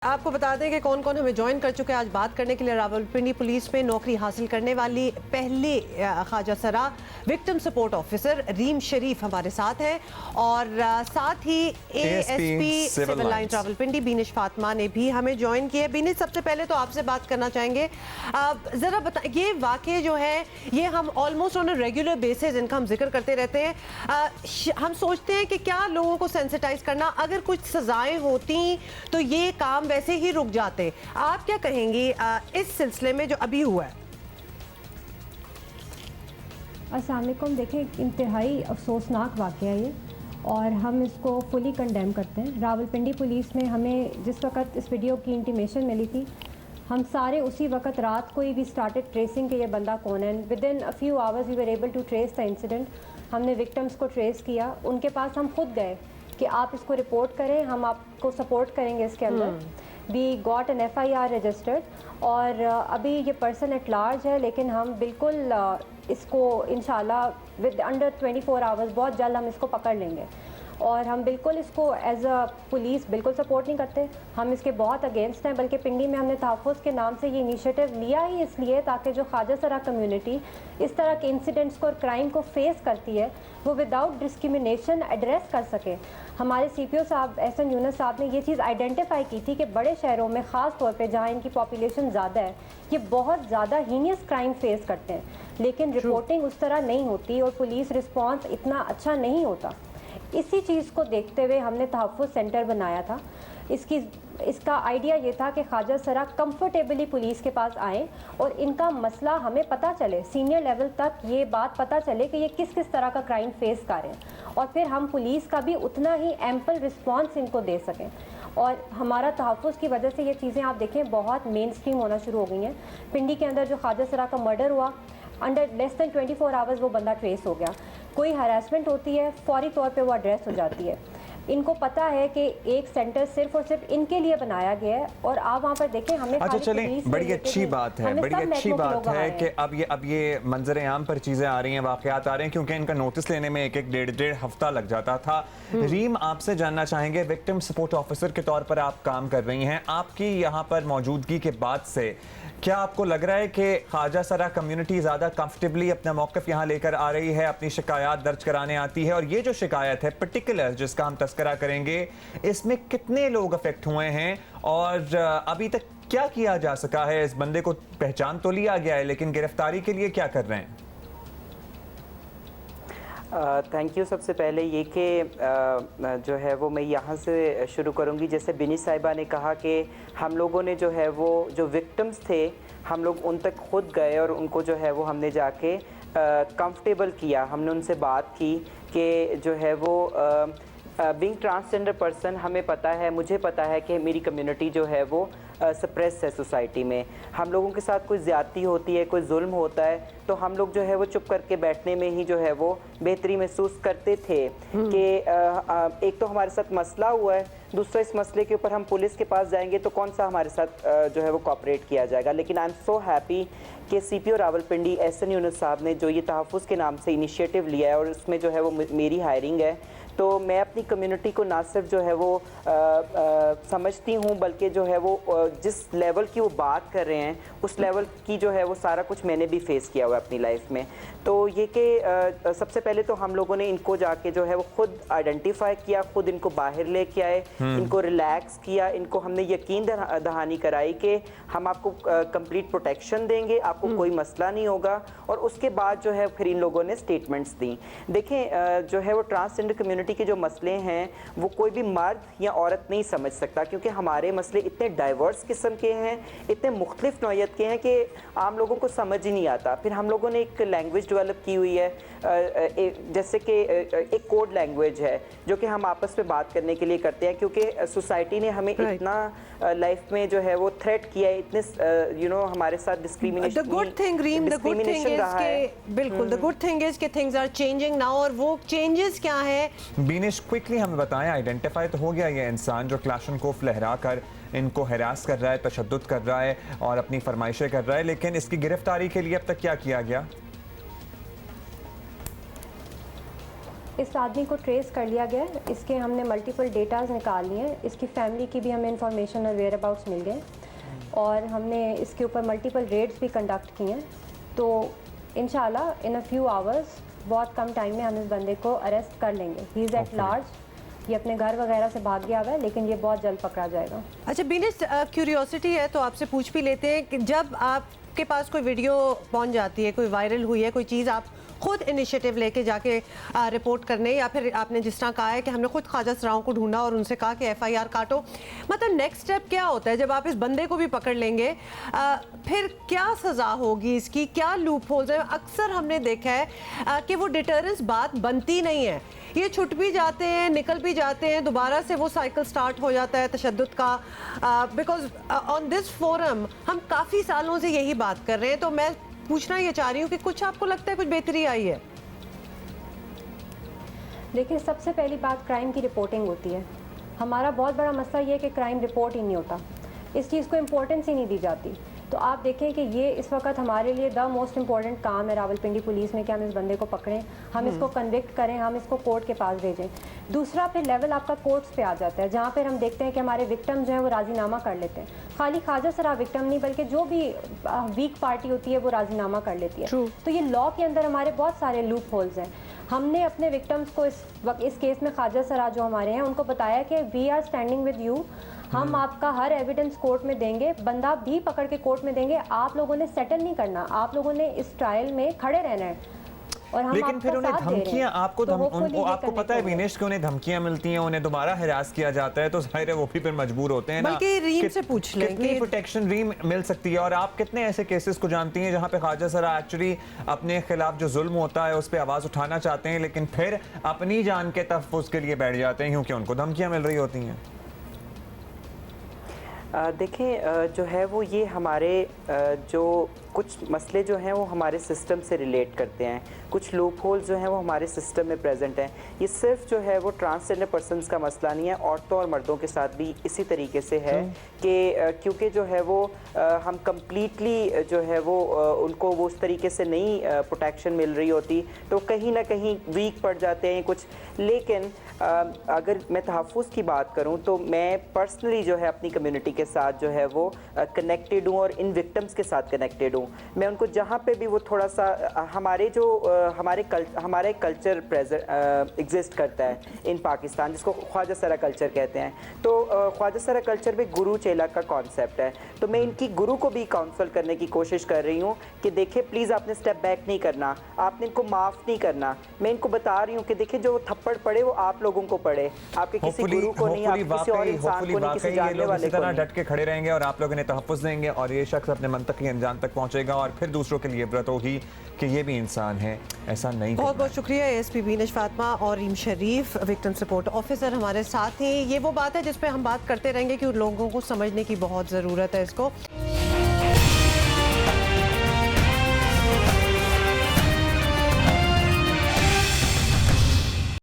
आपको बता दें कि कौन कौन हमें ज्वाइन कर चुके हैं आज बात करने के लिए। रावलपिंडी पुलिस में नौकरी हासिल करने वाली पहले ख्वाजा सरा victim support officer Reem Sharif हमारे साथ है और साथ ही ASP civil line Rawalpindi Binish Fatima ने भी हमें ज्वाइन किया है। बीनिश, सबसे पहले तो आपसे बात करना चाहेंगे, ज़रा बता, ये वाक़े जो है ये हम almost on a regular basis इनका हम जिक्र करते रहते हैं। हम सोचते हैं कि क्या लोगों को सेंसिटाइज करना, अगर कुछ सजाएं होती तो ये काम वैसे ही रुक जाते। आप क्या कहेंगी इस सिलसिले में जो अभी हुआ है? अस्सलाम वालेकुम। देखें, इंतहाई अफसोसनाक वाक़या है ये और हम इसको फुली कंडेम करते हैं। रावलपिंडी पुलिस में हमें जिस वक्त इस वीडियो की इंटीमेशन मिली थी, हम सारे उसी वक्त रात को ही वी स्टार्टेड ट्रेसिंग कि ये बंदा कौन है। Within a few hours we were able to trace the incident. हमने विक्टिम्स को ट्रेस किया, उनके पास हम खुद गए कि आप इसको रिपोर्ट करें, हम आपको सपोर्ट करेंगे इसके अंदर। We got an FIR registered और अभी ये पर्सन एट लार्ज है, लेकिन हम बिल्कुल इसको इंशाल्लाह विद अंडर 24 आवर्स बहुत जल्द हम इसको पकड़ लेंगे। और हम बिल्कुल इसको एज अ पुलिस बिल्कुल सपोर्ट नहीं करते, हम इसके बहुत अगेंस्ट हैं। बल्कि पिंडी में हमने तहफ़्फ़ुज़ के नाम से ये इनिशिएटिव लिया ही इसलिए ताकि जो ख्वाजा सरा कम्युनिटी इस तरह के इंसिडेंट्स को और क्राइम को फेस करती है वो विदाउट डिस्क्रिमिनेशन एड्रेस कर सके। हमारे CPO साहब एहसन यूनुस साहब ने ये चीज़ आइडेंटिफाई की थी कि बड़े शहरों में ख़ास तौर पे जहाँ इनकी पॉपुलेशन ज़्यादा है ये बहुत ज़्यादा हीनियस क्राइम फेस करते हैं, लेकिन रिपोर्टिंग उस तरह नहीं होती और पुलिस रिस्पॉन्स इतना अच्छा नहीं होता। इसी चीज़ को देखते हुए हमने तहफ़्फ़ुज़ सेंटर बनाया था। इसका आइडिया ये था कि ख्वाजा सरा कंफर्टेबली पुलिस के पास आएँ और इनका मसला हमें पता चले, सीनियर लेवल तक ये बात पता चले कि ये किस किस तरह का क्राइम फेस कर रहे हैं और फिर हम पुलिस का भी उतना ही एम्पल रिस्पॉन्स इनको दे सकें। और हमारा तहफ़्फ़ुज़ की वजह से ये चीज़ें आप देखें बहुत मेन स्ट्रीम होना शुरू हो गई हैं। पिंडी के अंदर जो ख्वाजा सरा का मर्डर हुआ, अंडर लेस दैन 24 आवर्स वो बंदा ट्रेस हो गया। कोई हरासमेंट होती है फौरी तौर पे वो एड्रेस हो जाती है। इनको पता है कि एक सेंटर सिर्फ और सिर्फ इनके लिए बनाया गया है और आप वहाँ पर देखें हमें अच्छा चलें, बड़ी अच्छी बात है कि अब ये मंजर आम पर चीज़ें आ रही हैं, वाक़यात आ रहे हैं, क्योंकि इनका नोटिस लेने में एक डेढ़ हफ्ता लग जाता था। रीम, आपसे जानना चाहेंगे, विक्टिम सपोर्ट ऑफिसर के तौर पर आप काम कर रही हैं, आपकी यहाँ पर मौजूदगी के बाद से क्या आपको लग रहा है कि ख्वाजा सरा कम्युनिटी ज़्यादा कंफर्टेबली अपना मौक़िफ़ यहाँ लेकर आ रही है, अपनी शिकायत दर्ज कराने आती है? और ये जो शिकायत है पर्टिकुलर जिसका हम तस्करा करेंगे, इसमें कितने लोग अफेक्ट हुए हैं और अभी तक क्या किया जा सका है? इस बंदे को पहचान तो लिया गया है, लेकिन गिरफ्तारी के लिए क्या कर रहे हैं? Thank you. सबसे पहले ये कि जो है वो मैं यहाँ से शुरू करूँगी। जैसे बीनिश साहिबा ने कहा कि हम लोगों ने जो है वो जो विक्टिम्स थे हम लोग उन तक खुद गए और उनको जो है वो हमने जाके कंफर्टेबल किया। हमने उनसे बात की कि जो है वो बीइंग ट्रांसजेंडर पर्सन, हमें पता है, मुझे पता है कि मेरी कम्युनिटी जो है वो सप्रेस है सोसाइटी में। हम लोगों के साथ कोई ज़्यादती होती है, कोई जुल्म होता है तो हम लोग जो है वो चुप करके बैठने में ही जो है वो बेहतरी महसूस करते थे कि एक तो हमारे साथ मसला हुआ है, दूसरा इस मसले के ऊपर हम पुलिस के पास जाएंगे तो कौन सा हमारे साथ जो है वो कोऑपरेट किया जाएगा। लेकिन आई एम सो हैप्पी कि CPO रावलपिंडी एहसन यूनुस साहब ने जो ये तहफ़्फ़ुज़ के नाम से इनिशिएटिव लिया है और उसमें जो है वो मेरी हायरिंग है, तो मैं अपनी कम्युनिटी को ना सिर्फ जो है वो समझती हूँ बल्कि जो है वो जिस लेवल की वो बात कर रहे हैं उस लेवल की जो है वो सारा कुछ मैंने भी फेस किया हुआ है अपनी लाइफ में। तो ये कि सबसे पहले तो हम लोगों ने इनको जाके जो है वो खुद आइडेंटिफाई किया, खुद इनको बाहर लेके आए, इनको रिलैक्स किया, इनको हमने यकीन दहानी कराई कि हम आपको कंप्लीट प्रोटेक्शन देंगे, आपको कोई मसला नहीं होगा। और उसके बाद जो है फिर इन लोगों ने स्टेटमेंट्स दी। देखें, जो है वो ट्रांसजेंडर कम्युनिटी के जो मसले हैं वो कोई भी मर्द या औरत नहीं समझ सकता, क्योंकि हमारे मसले इतने डाइवर्स किस्म के हैं, इतने मुख्तलिफ नौइयत के हैं कि आम लोगों को समझ ही नहीं आता। फिर हम लोगों ने एक लैंग्वेज डेवलप की हुई है, जैसे कि एक कोड लैंग्वेज है जो कि हम आपस में बात करने के लिए करते हैं, क्योंकि सोसाइटी ने हमें इतना लाइफ में जो है वो थ्रेट किया है, इतने हमारे साथ discrimination. The good thing Reem, the good thing is कि बिल्कुल द गुड थिंग इज कि थिंग्स आर चेंजिंग नाउ। और वो चेंजेस क्या है? बीनिश, क्विकली हमें बताएं, आइडेंटिफाई तो हो गया ये इंसान जो क्लाशनकोफ लहरा कर इनको हरास कर रहा है, तशद्दुद कर रहा है और अपनी फरमाइशें कर रहा है, लेकिन इसकी गिरफ्तारी के लिए अब तक क्या किया गया? इस आदमी को ट्रेस कर लिया गया है, इसके हमने मल्टीपल डेटाज निकाल लिए हैं, इसकी फैमिली की भी हमें इंफॉर्मेशन और वेयर अबाउट्स मिल गए और हमने इसके ऊपर मल्टीपल रेड्स भी कंडक्ट किए हैं। तो इंशाल्लाह इन अ फ्यू आवर्स, बहुत कम टाइम में हम इस बंदे को अरेस्ट कर लेंगे। ही इज़ एट लार्ज, ये अपने घर वगैरह से भाग गया हुआ है, लेकिन ये बहुत जल्द पकड़ा जाएगा। अच्छा बिनिश, क्यूरियोसिटी है तो आपसे पूछ भी लेते हैं कि जब आपके पास कोई वीडियो पहुंच जाती है, कोई वायरल हुई है, कोई चीज़ आप खुद इनिशिएटिव लेके जाके रिपोर्ट करने, या फिर आपने जिस तरह कहा है कि हमने खुद ख्वाजा सराओं को ढूंढा और उनसे कहा कि एफआईआर काटो, मतलब नेक्स्ट स्टेप क्या होता है जब आप इस बंदे को भी पकड़ लेंगे? फिर क्या सज़ा होगी इसकी, क्या लूप होल्स हैं? अक्सर हमने देखा है कि वो डिटरेंस बात बनती नहीं है, ये छुट भी जाते हैं, निकल भी जाते हैं, दोबारा से वो साइकिल स्टार्ट हो जाता है तशद्दुद का। बिकॉज ऑन दिस फोरम हम काफ़ी सालों से यही बात कर रहे हैं, तो मैं पूछना ये चाह रही हूँ कि कुछ आपको लगता है कुछ बेहतरी आई है? देखिए, सबसे पहली बात क्राइम की रिपोर्टिंग होती है। हमारा बहुत बड़ा मसला ये है कि क्राइम रिपोर्ट ही नहीं होता, इस चीज़ को इम्पोर्टेंस ही नहीं दी जाती। तो आप देखें कि ये इस वक्त हमारे लिए द मोस्ट इम्पॉर्टेंट काम है रावलपिंडी पुलिस में कि हम इस बंदे को पकड़ें, हम इसको कन्विक्ट करें, हम इसको कोर्ट के पास भेजें। दूसरा फिर लेवल आपका कोर्ट्स पे आ जाता है, जहाँ पर हम देखते हैं कि हमारे विक्टिम जो है वो राजीनामा कर लेते हैं। खाली ख्वाजा सरा विक्टिम नहीं, बल्कि जो भी वीक पार्टी होती है वो राजीनामा कर लेती है। तो ये लॉ के अंदर हमारे बहुत सारे लूप होल्स हैं। हमने अपने विक्टिम्स को इस केस में ख्वाजा सरा जो हमारे हैं उनको बताया कि we are standing with you, हम आपका हर एविडेंस कोर्ट में देंगे, बंदा भी पकड़ के कोर्ट में देंगे, आप लोगों ने सेटल नहीं करना, आप लोगों ने इस ट्रायल में खड़े रहना है। और हम लेकिन फिर उन्हें धमकियां, आपको पता है विनेश कि उन्हें धमकियां मिलती हैं, उन्हें दोबारा हरास किया जाता है, तो जाहिर है वो भी फिर मजबूर होते हैं ना। बल्कि रीम से पूछ लें कितनी प्रोटेक्शन रीम मिल सकती है, और आप कितने ऐसे केसेस को जानती हैं जहां पे ख्वाजा सरा एक्चुअली अपने खिलाफ जो जुल्म होता है उस पर आवाज उठाना चाहते हैं, लेकिन फिर अपनी जान के तहफ़्फ़ुज़ के लिए बैठ जाते हैं क्योंकि उनको धमकियां मिल रही होती हैं। देखें, जो है वो ये हमारे जो कुछ मसले जो हैं वो हमारे सिस्टम से रिलेट करते हैं, कुछ लूप होल्स जो हैं वो हमारे सिस्टम में प्रेजेंट हैं। ये सिर्फ जो है वो ट्रांसजेंडर पर्सनस का मसला नहीं है, औरतों और मर्दों के साथ भी इसी तरीके से है कि क्योंकि जो है वो हम कम्प्लीटली जो है वो उनको वो उस तरीके से नहीं प्रोटेक्शन मिल रही होती, तो कहीं ना कहीं वीक पड़ जाते हैं कुछ। लेकिन अगर मैं तहफ़्फ़ुज़ की बात करूं तो मैं पर्सनली जो है अपनी कम्युनिटी के साथ जो है वो कनेक्टेड हूं और इन विक्टिम्स के साथ कनेक्टेड हूं। मैं उनको जहां पे भी वो थोड़ा सा हमारे जो हमारे कल्चर प्रेजेंट एग्जिस्ट करता है इन पाकिस्तान, जिसको ख्वाजा सरा कल्चर कहते हैं, तो ख्वाजा सरा कल्चर में गुरु चेला का कॉन्सेप्ट है। तो मैं इनकी गुरु को भी काउंसल करने की कोशिश कर रही हूँ कि देखिए प्लीज़ आपने स्टेप बैक नहीं करना, आपने इनको माफ़ नहीं करना। मैं इनको बता रही हूँ कि देखिए जो थप्पड़ पड़े वो आप लोगों को पड़े, आपके किसी गुरु को नहीं, आपके किसी और इंसान को नहीं, किसी जानने वाले को नहीं। डट के खड़े रहेंगे और आप लोग इन्हें तहफ़्फ़ुज़ देंगे और ये शख्स अपने मंतकी अंजाम तक पहुंचेगा और फिर दूसरों के लिए इबरत होगी कि ये भी इंसान है, ऐसा नहीं। बहुत बहुत शुक्रिया एसपी बीनिश फातिमा और रीम शरीफ, विक्टिम सपोर्ट ऑफिसर हमारे साथ हैं। ये वो बात है जिस पे हम बात करते रहेंगे कि उन लोगों को समझने की बहुत ज़रूरत है इसको।